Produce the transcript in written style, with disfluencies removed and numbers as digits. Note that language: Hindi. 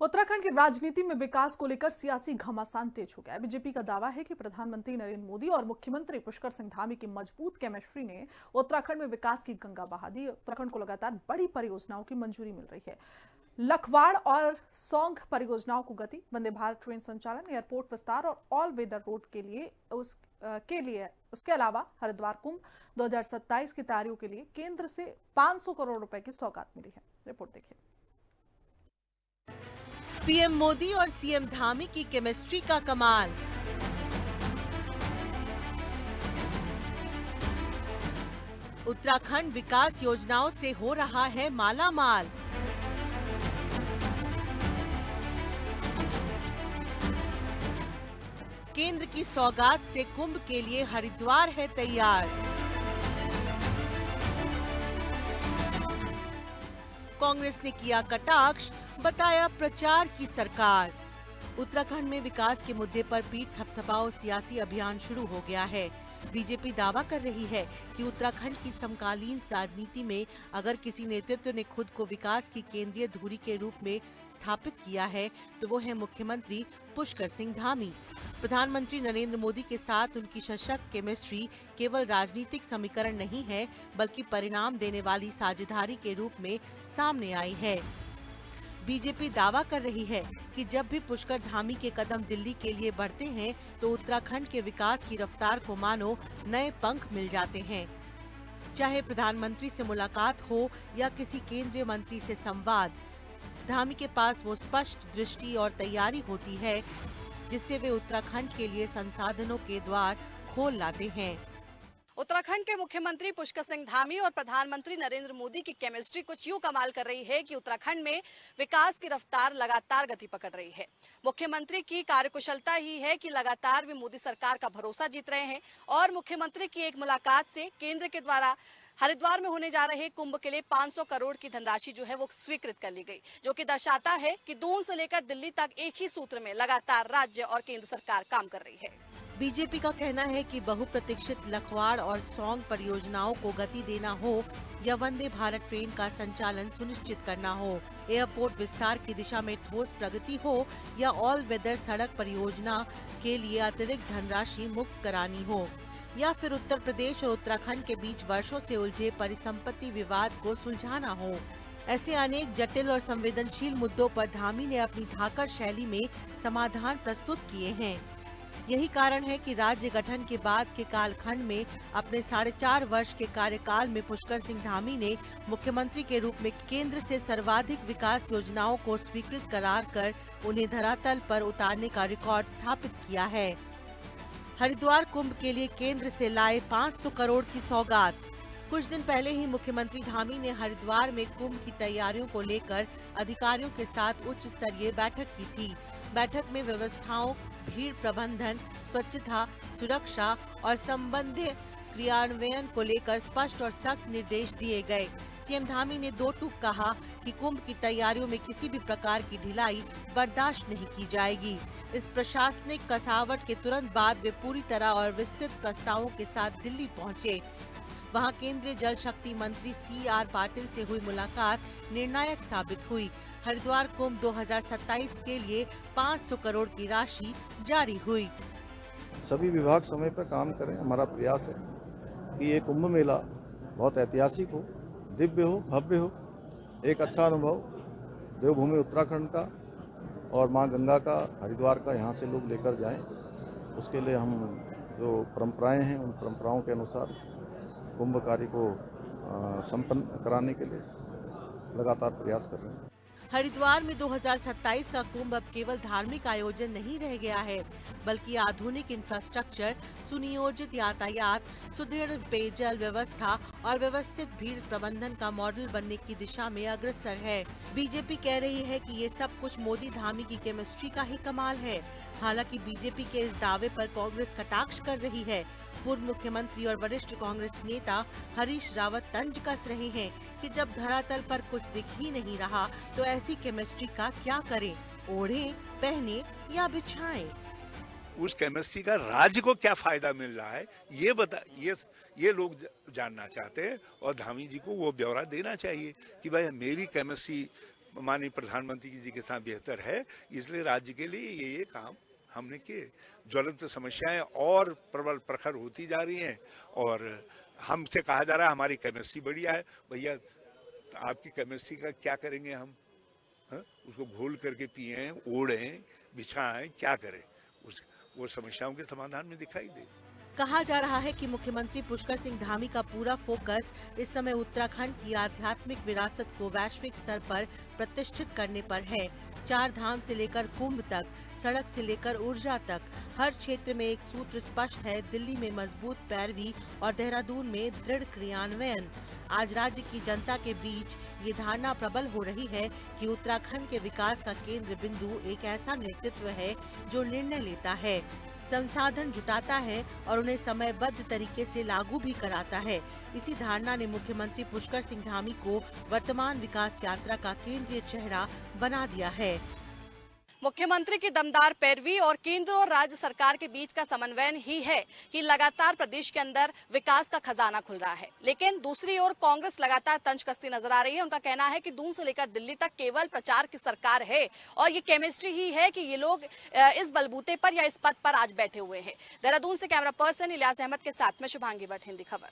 उत्तराखंड की राजनीति में विकास को लेकर सियासी घमासान तेज हो गया है। बीजेपी का दावा है कि प्रधानमंत्री नरेंद्र मोदी और मुख्यमंत्री पुष्कर सिंह धामी की मजबूत केमिस्ट्री ने उत्तराखंड में विकास की गंगा बहा दी। उत्तराखंड को लगातार बड़ी परियोजनाओं की मंजूरी मिल रही है। लखवाड़ और सौंग परियोजनाओं को गति, वंदे भारत ट्रेन संचालन, एयरपोर्ट विस्तार और ऑल वेदर रोड के लिए उसके अलावा हरिद्वार कुंभ 2027 की तैयारियों के लिए केंद्र से 500 करोड़ रुपए की सौगात मिली है। रिपोर्ट देखिए। पीएम मोदी और सीएम धामी की केमिस्ट्री का कमाल। उत्तराखंड विकास योजनाओं से हो रहा है माला माल। केंद्र की सौगात से कुंभ के लिए हरिद्वार है तैयार। कांग्रेस ने किया कटाक्ष, बताया प्रचार की सरकार। उत्तराखंड में विकास के मुद्दे पर पीठ थपथपाओ सियासी अभियान शुरू हो गया है। बीजेपी दावा कर रही है कि उत्तराखंड की समकालीन राजनीति में अगर किसी नेतृत्व ने खुद को विकास की केंद्रीय धुरी के रूप में स्थापित किया है तो वो है मुख्यमंत्री पुष्कर सिंह धामी। प्रधानमंत्री नरेंद्र मोदी के साथ उनकी सशक्त केमिस्ट्री केवल राजनीतिक समीकरण नहीं है, बल्कि परिणाम देने वाली साझेदारी के रूप में सामने आई है। बीजेपी दावा कर रही है कि जब भी पुष्कर धामी के कदम दिल्ली के लिए बढ़ते हैं तो उत्तराखंड के विकास की रफ्तार को मानो नए पंख मिल जाते हैं। चाहे प्रधानमंत्री से मुलाकात हो या किसी केंद्रीय मंत्री से संवाद, धामी के पास वो स्पष्ट दृष्टि और तैयारी होती है जिससे वे उत्तराखंड के लिए संसाधनों के द्वार खोल लाते हैं। उत्तराखंड के मुख्यमंत्री पुष्कर सिंह धामी और प्रधानमंत्री नरेंद्र मोदी की केमिस्ट्री कुछ यूं कमाल कर रही है कि उत्तराखंड में विकास की रफ्तार लगातार गति पकड़ रही है। मुख्यमंत्री की कार्यकुशलता ही है कि लगातार वे मोदी सरकार का भरोसा जीत रहे हैं और मुख्यमंत्री की एक मुलाकात से केंद्र के द्वारा हरिद्वार में होने जा रहे कुंभ के लिए 500 करोड़ की धनराशि जो है वो स्वीकृत कर ली गई, जो कि दर्शाता है कि दून से लेकर दिल्ली तक एक ही सूत्र में लगातार राज्य और केंद्र सरकार काम कर रही है। बीजेपी का कहना है कि बहुप्रतीक्षित लखवाड़ और सौंग परियोजनाओं को गति देना हो या वंदे भारत ट्रेन का संचालन सुनिश्चित करना हो, एयरपोर्ट विस्तार की दिशा में ठोस प्रगति हो या ऑल वेदर सड़क परियोजना के लिए अतिरिक्त धनराशि मुक्त करानी हो, या फिर उत्तर प्रदेश और उत्तराखंड के बीच वर्षों से उलझे परिसंपत्ति विवाद को सुलझाना हो, ऐसे अनेक जटिल और संवेदनशील मुद्दों पर धामी ने अपनी धाकड़ शैली में समाधान प्रस्तुत किए हैं। यही कारण है कि राज्य गठन के बाद के कालखंड में अपने 4.5 वर्ष के कार्यकाल में पुष्कर सिंह धामी ने मुख्यमंत्री के रूप में केंद्र से सर्वाधिक विकास योजनाओं को स्वीकृत करार कर उन्हें धरातल पर उतारने का रिकॉर्ड स्थापित किया है। हरिद्वार कुंभ के लिए केंद्र से लाए 500 करोड़ की सौगात। कुछ दिन पहले ही मुख्यमंत्री धामी ने हरिद्वार में कुंभ की तैयारियों को लेकर अधिकारियों के साथ उच्च स्तरीय बैठक की थी। बैठक में व्यवस्थाओं, भीड़ प्रबंधन, स्वच्छता, सुरक्षा और संबंधित क्रियान्वयन को लेकर स्पष्ट और सख्त निर्देश दिए गए। सीएम धामी ने दो टूक कहा कि कुंभ की तैयारियों में किसी भी प्रकार की ढिलाई बर्दाश्त नहीं की जाएगी। इस प्रशासनिक कसावट के तुरंत बाद वे पूरी तरह और विस्तृत प्रस्तावों के साथ दिल्ली पहुंचे। वहां केंद्रीय जल शक्ति मंत्री CR पाटिल से हुई मुलाकात निर्णायक साबित हुई। हरिद्वार कुंभ 2027 के लिए 500 करोड़ की राशि जारी हुई। सभी विभाग समय पर काम करें। हमारा प्रयास है कि ये कुंभ मेला बहुत ऐतिहासिक हो, दिव्य हो, भव्य हो, एक अच्छा अनुभव देवभूमि उत्तराखंड का और मां गंगा का, हरिद्वार का यहाँ से लोग लेकर जाएं। उसके लिए हम जो परंपराएं हैं उन परंपराओं के अनुसार कुंभ कार्य को संपन्न कराने के लिए लगातार प्रयास कर रहे हैं। हरिद्वार में 2027 का कुंभ अब केवल धार्मिक आयोजन नहीं रह गया है, बल्कि आधुनिक इंफ्रास्ट्रक्चर, सुनियोजित यातायात, सुदृढ़ पेयजल व्यवस्था और व्यवस्थित भीड़ प्रबंधन का मॉडल बनने की दिशा में अग्रसर है। बीजेपी कह रही है कि ये सब कुछ मोदी धामी की केमिस्ट्री का ही कमाल है। हालांकि बीजेपी के इस दावे पर कांग्रेस कटाक्ष कर रही है। पूर्व मुख्यमंत्री और वरिष्ठ कांग्रेस नेता हरीश रावत तंज कस रहे हैं कि जब धरातल पर कुछ दिख ही नहीं रहा तो ऐसी केमिस्ट्री का क्या करें, ओढ़ें, पहने या बिछाएं? उस केमिस्ट्री का राज्य को क्या फायदा मिल रहा है ये लोग जानना चाहते हैं और धामी जी को वो ब्यौरा देना चाहिए कि भाई मेरी केमिस्ट्री माननीय प्रधानमंत्री जी के साथ बेहतर है, इसलिए राज्य के लिए ये काम हमने किए। ज्वलंत समस्याएं और प्रबल प्रखर होती जा रही हैं और हमसे कहा जा रहा है हमारी केमिस्ट्री बढ़िया है। भैया आपकी केमिस्ट्री का क्या करेंगे हम? उसको घोल करके पिए, ओढ़ें, बिछाएं, क्या करें? वो समस्याओं के समाधान में दिखाई दे। कहा जा रहा है कि मुख्यमंत्री पुष्कर सिंह धामी का पूरा फोकस इस समय उत्तराखंड की आध्यात्मिक विरासत को वैश्विक स्तर पर प्रतिष्ठित करने पर है। 4 धाम से लेकर कुंभ तक, सड़क से लेकर ऊर्जा तक, हर क्षेत्र में एक सूत्र स्पष्ट है, दिल्ली में मजबूत पैरवी और देहरादून में दृढ़ क्रियान्वयन। आज राज्य की जनता के बीच ये धारणा प्रबल हो रही है कि उत्तराखंड के विकास का केंद्र बिंदु एक ऐसा नेतृत्व है जो निर्णय लेता है, संसाधन जुटाता है और उन्हें समयबद्ध तरीके से लागू भी कराता है। इसी धारणा ने मुख्यमंत्री पुष्कर सिंह धामी को वर्तमान विकास यात्रा का केंद्रीय चेहरा बना दिया है। मुख्यमंत्री की दमदार पैरवी और केंद्र और राज्य सरकार के बीच का समन्वय ही है कि लगातार प्रदेश के अंदर विकास का खजाना खुल रहा है। लेकिन दूसरी ओर कांग्रेस लगातार तंज कसती नजर आ रही है। उनका कहना है कि दून से लेकर दिल्ली तक केवल प्रचार की सरकार है और ये केमिस्ट्री ही है कि ये लोग इस बलबूते पर या इस पद पर आज बैठे हुए हैं। देहरादून से कैमरा पर्सन इलियास अहमद के साथ में शुभांगी भट्ट, हिंदी खबर।